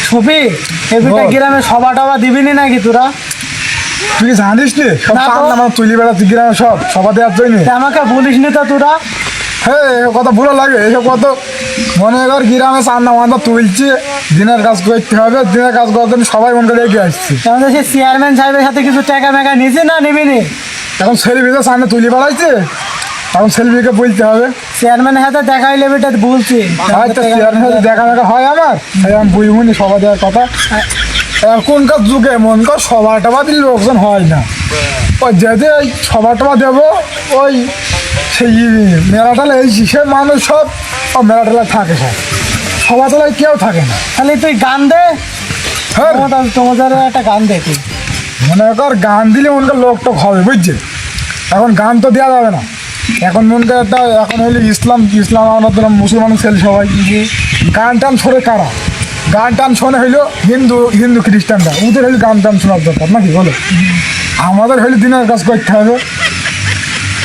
সুফি এবিটা গ্রামে সভা টভা দিবিনি নাকি তোরা? তুই জানিস নি সব কাম আমার তুলি বেড়া গ্রামে সব সভা দেওয়ার জন্য। আমাকে বলিস নি তো তোরা? হ্যাঁ কথা ভুলো লাগে এসব কত মনে কর গ্রামে চান্দা মান্দা তুলছে, দিনের কাজ করতে হবে, দিনের কাজ করার জন্য সবাই মনে করে এগিয়ে আসছে। আমাদের সেই চেয়ারম্যান সাহেবের সাথে কিছু টাকা মেকা নিয়েছে না নিবিনি? এখন সেলফিতে সামনে তুলি বেড়াইছে, এখন সেলফিকে বলতে হবে। চেয়ারম্যানের হাতে দেখা হইলে বেটা বলছি হয়তো চেয়ারম্যান দেখা দেখা হয় আমার, তাই আমি বুঝবনি সভা দেওয়ার কথা। এখনকার যুগে মন কর সভা টভা দিলে লোকজন হয় না। ওই যেতে ওই সভা টভা দেবো, ওই সেই মেলাটালে এই সে মানুষ সব মেলাটালে থাকে, সব সভা তলায় কেউ থাকে না। খালি তুই গান দে, হ্যাঁ তোমাদের একটা গান দেখি। মনে কর গান দিলে মনে কর লোক টোক হবে বুঝছে। এখন গান তো দেওয়া যাবে না, এখন মনে কর একটা এখন হইলে ইসলাম ইসলাম আমাদের মুসলমান ছেলে সবাই গান টান শোনে কারা, গান টান শোনে হইলো হিন্দু হিন্দু খ্রিস্টানরা, ওদের হইলে গান টান শোনার দরকার নাকি বলো? আমাদের হইলে দিনের কাজ করতে হবে,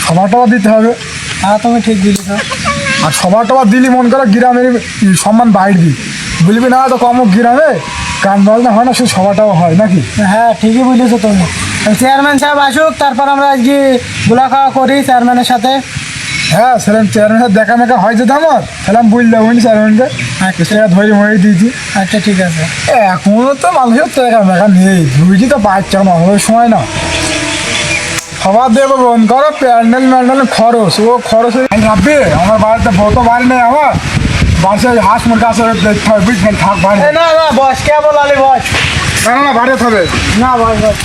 সভা টভা দিতে হবে। হ্যাঁ তুমি ঠিক দিলি তো। আর সভা টভা দিলি মন করে গ্রামের সম্মান বাড়বি, বলবি না তো কম গ্রামে গান বাজনা হয় না, সে সভাটাও হয় নাকি? হ্যাঁ ঠিকই বুঝেছো তুমি। চেয়ারম্যান সাহেব আসুক, তারপর আমরা আজকে গোলা খাওয়া করি চেয়ারম্যানের সাথে। হ্যাঁ সেরকম চেয়ারম্যানের সাথে দেখা মেকা হয় যেতে আমার, তাহলে আমি বুঝলাম উনি চেয়ারম্যানকে সেটা ধরে মরে দিয়েছি। আচ্ছা ঠিক আছে। এখনো তো মানুষের টাকা মেকা নেই, বুঝি তো পাচ্ছে না, আমাদের সময় না। সবার দেবো মন করো প্যান্ডেল ম্যান্ডেল খরচ, ও খরচ রাখবে। আমার বাড়িতে বত বাড়ি নেই, আমার বাড়িতে হাঁস মুরগা আছে দেখতে হবে বুঝবেন, থাক বাড়ি না না বস কে বলালি বস। না না বাড়িতে হবে না বস বস।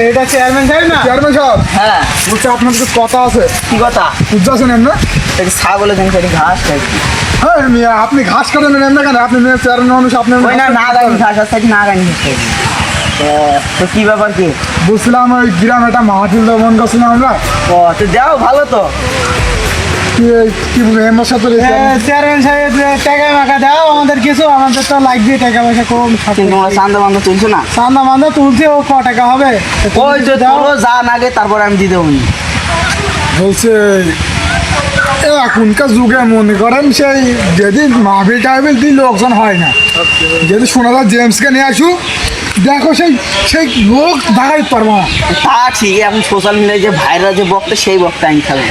এটা চেয়ারম্যান সাহেব না? চেয়ারম্যান সাহেব হ্যাঁ বলছে আপনার কিছু কথা আছে। কি কথা? বুঝতে আছেন এমনি? এই ছাগলের জন্য সেটি ঘাস খাইছি। হ্যাঁ মিয়া আপনি ঘাস কাটেন এমনি কেন? আপনি মেয়ে চেয়ারম্যান মানুষ, আপনি ওই না না গাইনি ঘাস আসছে না গাইনি খাইছি। তো কি ব্যাপার কি? বুঝছিলাম ওই গ্রামে একটা মাহফিল দেবো মন করছিলাম আমরা। ও তো যাও ভালো তো। কি কি এমন সাথে চেয়ারম্যান সাহেব টাকা মাকা দাও আমাদের কিছু, আমাদের তো লাগবে টাকা পয়সা কম। কিন্তু তোমরা চান্দা বান্ধব তুলছো না? চান্দা মান্দা তুলছে, ও ক টাকা হবে? ওই তো তোলো যা নাগে তারপর আমি দিয়ে দেবো। বলছে এখনকার যুগে মনে করেন সেই যদি মাহফিল টাহফিল দিই লোকজন হয় না, যদি শোনা যায় জেমসকে নিয়ে আসু দেখো সেই সেই লোক দেখাইতে পারবো না। তা ঠিক, এখন সোশ্যাল মিডিয়ায় যে ভাইরাল যে বক্তা সেই বক্তা আমি খেলাম।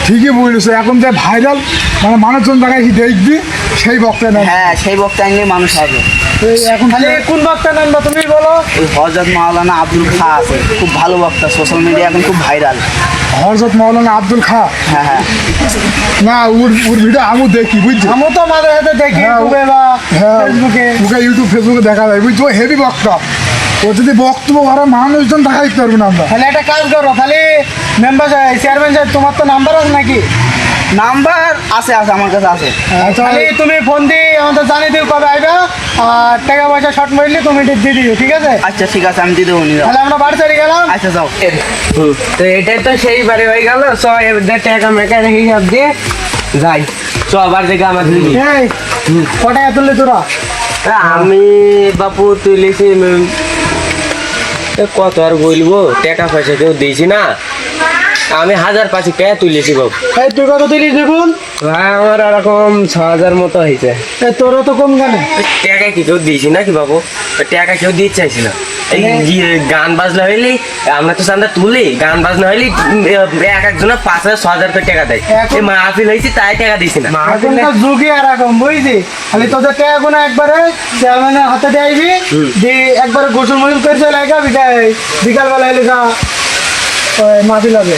ঠিকই বলেছো, এখন যে ভাইরাল মানে মানুষজন দেখাই দেখবি সেই বক্তা না। হ্যাঁ সেই বক্তা আনলে মানুষ হবে। এখন খালি কোন বক্তা নামবা তুমি বলো? ওই হযরত মাওলানা আব্দুল খা আছে, খুব ভালো বক্তা, সোশ্যাল মিডিয়া এখন খুব ভাইরাল। হযরত মাওলানা আব্দুল খা? হ্যাঁ হ্যাঁ না ওর ভিডিও আমি দেখি বুঝছি। আমি তো মাঝে সাথে দেখি ইউটিউবে বা ফেসবুকে। ওকে ইউটিউব ফেসবুকে দেখা যায় বুঝছো, হেভি বক্তা। ও যদি বক্তব্য করে মানুষজন দেখাইতে পারবো না আমরা। তাহলে একটা কাজ করো, খালি মেম্বার চেয়ারম্যান সাহেব তোমার তো নাম্বার আছে নাকি? নাম্বার আছে আছে আমার কাছে আছে। আচ্ছা খালি তুমি ফোন দিয়ে আমাদের জানিয়ে দিও কবে আইবা, আর টাকা পয়সা শর্ট মারলে তুমি দিয়ে দিও, ঠিক আছে? আচ্ছা ঠিক আছে আমি দিয়ে দেবো নিয়ে যাও। তাহলে আমরা বাড়ি চলে গেলাম। আচ্ছা যাও। তো এটাই তো সেই বারে হয়ে গেল। চ এবার টাকা মেকা হিসাব দিয়ে যাই। চ আবার দেখে আমার এই ক টাকা তুললি তোরা? আমি বাপু তুলেছি কত আর বলবো, টাকা পয়সা কেউ দিয়েছি না, আমি 1000 টাকা তুলেছি বাবু। এই তুই কত তুলিস দেখুন? ভাই আমার এরকম 6000 মতো হয়েছে। তোরও তো কম কেন? টাকা কি কেউ দিয়েছি নাকি বাবু? টাকা কেউ দিতে চাইছি না। এই গান বাজনা হইলে আমরা তো চান্দা তুলি, গান বাজনা হইলে এক একজনের 5000 6000 করে টাকা দেয়। এই মাহফিল হয়েছে তাই টাকা দিছি না। এখনকার যুগে এরকম বুঝলি, খালি তোদের টাকা গুলো একবারে চেয়ারম্যানের হাতে দেয়বি, দিয়ে একবারে গোসল মোসল করে চলে আইগা, বিকালবেলা এলে মাহফিল হবে।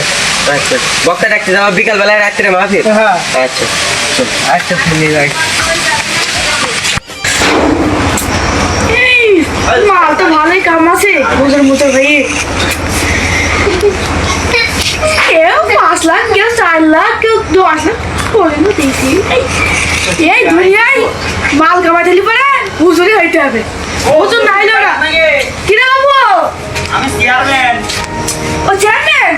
আচ্ছা বক্তা ডাকতে যাবো বিকাল বেলায়, রাত্রে মাহফিল? হ্যাঁ আচ্ছা আচ্ছা শুনে যাই। মাল তো ভালোই কাম আছে বুঝের মতো ভাই। কেউ 5 লাখ, কেউ 4 লাখ, কেউ 10 লাখ করে দিয়েছি। এই দুনিয়ায় মাল কামাই দিলি পরে হুজুরি হইতে হবে, হুজুর নাই না। কিরে বাবু? আমি চেয়ারম্যান। ও চেয়ারম্যান?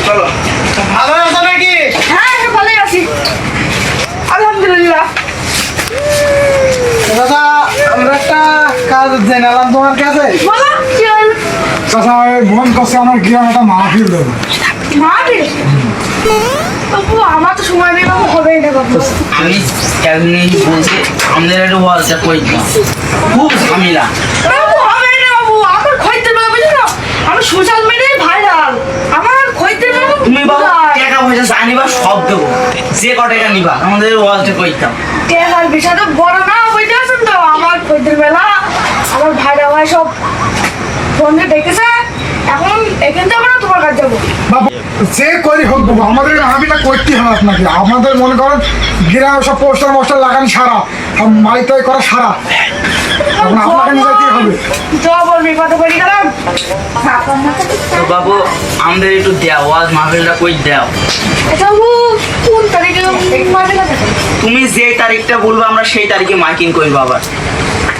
চলো। ভালো আছো নাকি? হ্যাঁ ভালোই আছি আলহামদুলিল্লাহ। দাদা আমরা একটা কাজ জেনালাম তোমার কাছে। বলো কি হলো? চাচা মন করছে আমার গ্রামে একটা মাহফিল দেবো। মারে বাবু আমার তো সময় নেই বাবু, হবেই না বাবু। আমি একদিন বলছি আমাদের একটু ওয়াজটা করি না, খুব ঝামেলা। বাবু হবেই না বাবু, আমার খরিদ্দার বাবু বুঝলি না, আমি সোশ্যাল মিডিয়ায় ভাইরাল, আমার খরিদ্দার বাবু তুমি বাবা টাকা পয়সা যা নিবা সব দেবো, যে ক টাকা নিবা আমাদের ওয়াজটা করতাম। টেকার বিষয় তো বড় না, বুঝতে পারছেন তো, আমার খরিদ্দার মেলা, আমার ভাইরা ভাই সব ফোনে দেখেছে, এখন এখান থেকে আমরা তোমার কাছে যাবো। বাবু যে করি হোক বাবু, আমাদের মাহফিলটা করতেই হবে আপনাকে। আমাদের মনে করেন গ্রামে সব পোস্টার মোস্টার লাগানো সারা, মাইটাই করা সারা, এখন আপনাকে নিয়ে যেতেই হবে। জব বলবি কত করে গেলাম। তো বাবু আমাদের একটু দেও, ওয়াজ মাহফিলটা কই দেও। আচ্ছা বাবু কোন তারিখে মাঝে কাছে? তুমি যে তারিখটা বলবো আমরা সেই তারিখে মাইকিং করবো আবার।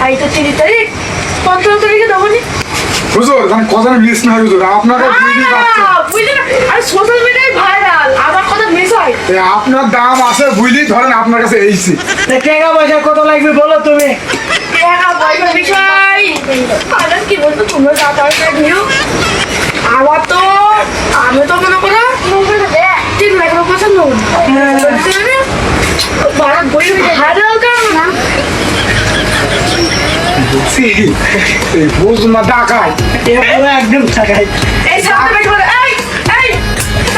এই তো 30 তারিখ, 15 তারিখে দেবো নি। হুজুর মানে কথা মিস না হয় হুজুর, আপনাকে বুঝতেই পারছেন। বুঝলি না, আর সোশ্যাল মিডিয়ায় ভাইরাল, আমার কথা মিস হয়। আপনার দাম আছে বুঝলেই ধরেন আপনার কাছে এইছি। টাকা পয়সা কত লাগবে বলো তুমি? টাকা পয়সার বিষয় আর কি বলতো, তোমরা যা টাকা দিও, আমার তো আমি তো মনে করো 3 লাখ পছন্দ ভাড়া বই ভাইরাল কারণ না। বুঝছি এই বুঝ না ডাকায় একদম টাকায় এই সামনে বেশ বলে এই এই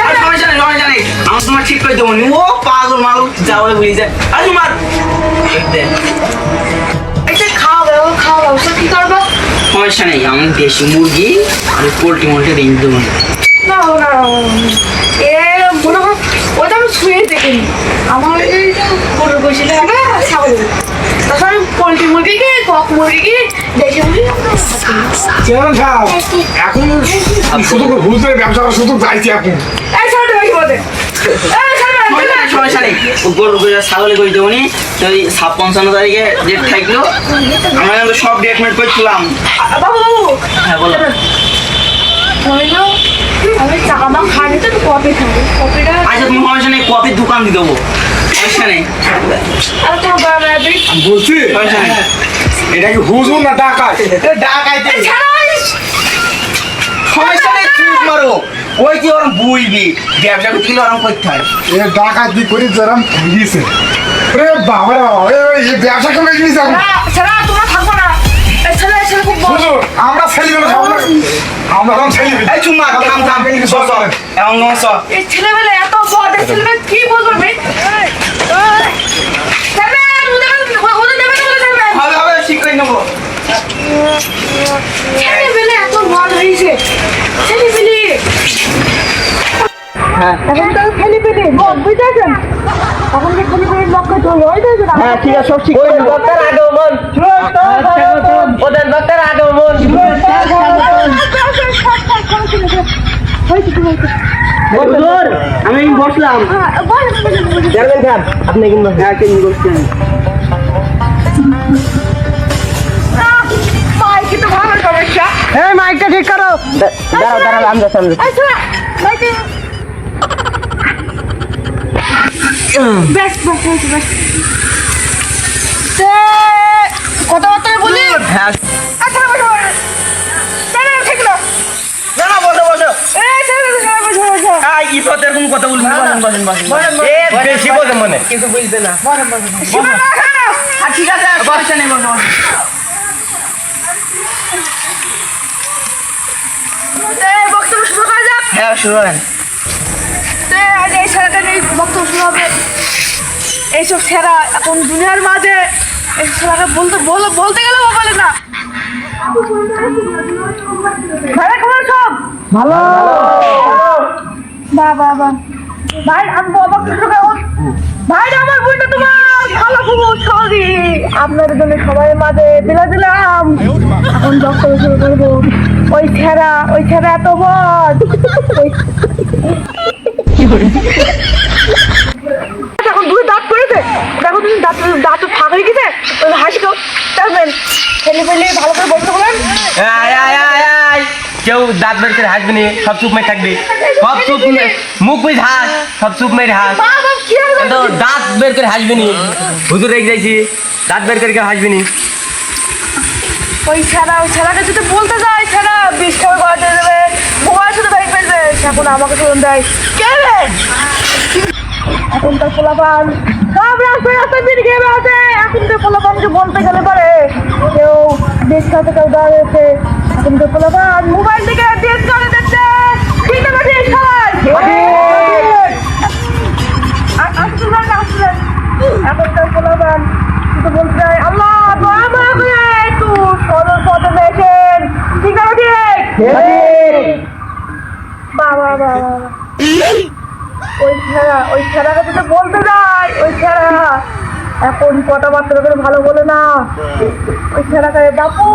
আর সমস্যা নেই, সমস্যা নেই, আমার তোমার ঠিক করে দেবো নি। ও পাগল মাগল যা বলে ভুলে যায়। আর তোমার এটা খাওয়া দাও সব কি করবো? সমস্যা নেই, আমি দেশি মুরগি আর পোলট্রি মোলট্রি রেঞ্জ দেবো। না এ মনে হয় ওটা আমি শুয়ে দেখিনি, আমার এই গরুর বসে থাকে ছাগল, তাছাড়া আমি পোলট্রি মুরগি কি কক মুরগি কি দেশি মুরগি চেয়ারম্যান সাহেব এখন শুধু হুজুরের ব্যবসা করার সুযোগ চাইছি এখন। এই সামনে বেশি বলে সমস্যা নেই, গরু করে ছাগলে করে দেবো নি। তো ওই 55 তারিখে ডেট থাকলো, আমরা কিন্তু সব ডেটমেন্ট করছিলাম। বাবু হ্যাঁ বলো। বললো আমি টাকা দাম খাইনি তো কপি খাবো, কপিটা আচ্ছা তুমি সমস্যা নেই, কপির দোকান দিয়ে দেবো, সমস্যা নেই। আর তোমার বাবা আমি বলছি সমস্যা নেই। এটা কি হুজুর না ডাকায়? ডাকাইতে সমস্যা নেই, চুপ মারো, ওই কি ওরম বুঝবি, ব্যবসা করতে গেলে ওরম করতে হয়। এ ডাকাতি করে যেরম দিয়েছে রে বাবা রে বাবা, এই ব্যবসা করে দিয়েছে এখন। ছাড়া তোমরা থাকবো না, এই ছেলে খুব বড়। হুজুর আমরা ছেলেগুলো খাবো না, আমরা তখন ছেলে এই চুপ মার, থাম থাম, সর সর, এমন নয় সর। এই ছেলেবেলা এত বড় ছেলেবেলা কি বলবো আমি? হবে হবে, ঠিক করে নেবো। ছেলেবেলা এত বড় হয়েছে, ছেলেবেলি এখন তো ছেলেবেলি বুঝতে পারছেন, এখন যে ছেলেবেলির লক্ষ্য চলে হয়ে যাচ্ছে না। হ্যাঁ ঠিক আছে, সব ঠিক করে নেবো। বক্তার আগমন, ওদের বক্তার আগমন। হুজুর, আমি বসলাম। চেয়ারম্যান সাহেব আপনি কিন্তু হ্যাঁ কিনে বসছেন। মাইকে তো ভালো সমস্যা। এই মাইকটা ঠিক করো। দাঁড়াও দাঁড়াও, আমি যাচ্ছি, আমি যাচ্ছি। আচ্ছা মাইকে বেশ কথাবার্তা বলি। হ্যাঁ আচ্ছা বসো ঠিক না, না না, বসো বসো। বসো এই ইফতের কোন কথা বলবি, বসেন বসেন বসেন। এ বেশি বোঝে মনে। কিছু বুঝবে না। আর ঠিক আছে, সমস্যা নেই, বসো। বক্তব্য শুরু করা যাক। হ্যাঁ শুরু করেন। আজ এই ছেলেটা নিয়ে বক্তব্য শুরু হবে। এইসব ছেঁড়া এখন দুনিয়ার মাঝে এই ছেলেকে বলতে গেলেও বলে না। ভালো খবর সব ভালো বাবা ভাই আমি ভাই আমার বইটা তোমার ভালো খবর সরি আপনাদের জন্য সবাই মাঝে দিলাম। এখন বক্তব্য শুরু করবো। ওই ছেঁড়া এত বড় এখন দুটো দাঁত পড়েছে, দেখো তুমি দাঁত ফাঁক হয়ে গেছে, ওই হাসিটো ছেলে পেলে ভালো করে বলতে বলেন। কেউ দাঁত বের করে হাসবে নি, সব চুপ মেরে থাকবে, সব চুপ, মুখ বুঝ হাস, সব চুপ মেরে হাস। কিন্তু দাঁত বের করে হাসবে নি, হুজুর রেখে যাইছি, দাঁত বের করে কেউ হাসবে নি। ওই ছেলেটা যদি বলতে যায় ছেলে বিষ খাবার করাতে দেবে, মোবাইল শুধু ভেঙে ফেলবে, এখন আমাকে শুনুন দেয় কে রে? এখনকার পোলাপান সব রাস্তায় রাস্তায় বিড়ি খেয়ে বেড়াচ্ছে। এখনকার পোলাপানকে বলতে গেলে পারে কেউ বিষ খাতে কেউ দাঁড়িয়েছে। এখনকার পোলাপান মোবাইল থেকে বিষ করে দিচ্ছে। ঠিক না ঠিক সবাই? আসলেন এখনকার পোলাপান শুধু বলতে চাই আল্লাহ দয়া মায়া করে একটু সদর পথে দেখেন। ঠিক না ঠিক? বাবা বাবা ওই ছেড়াকে তো বলতে যাই, ওই ছেড়া এখন কথাবার্তা করে ভালো বলে না। ওই ছেড়াকে বাপু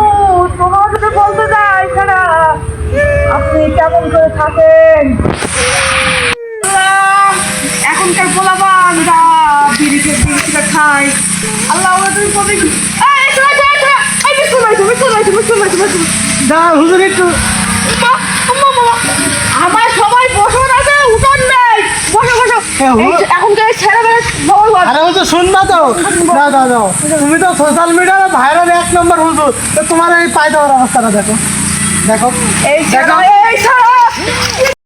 তোমার যদি বলতে যাই ছেড়া আপনি কেমন করে থাকেন? এখনকার পোলাপান বিড়ি খায় আল্লাহ তুমি কবে হুজুর একটু আমার সবাই বসন আছে উঠন নেই। বসো বসো এখনকার ছেলেবেলা আরে হুজুর শুনবা তো? দাও তুমি তো সোশ্যাল মিডিয়ার ভাইরাল 1 নম্বর হুজুর, তো তোমার এই পায়ে দেওয়ার অবস্থাটা দেখো দেখো এই ছাড়া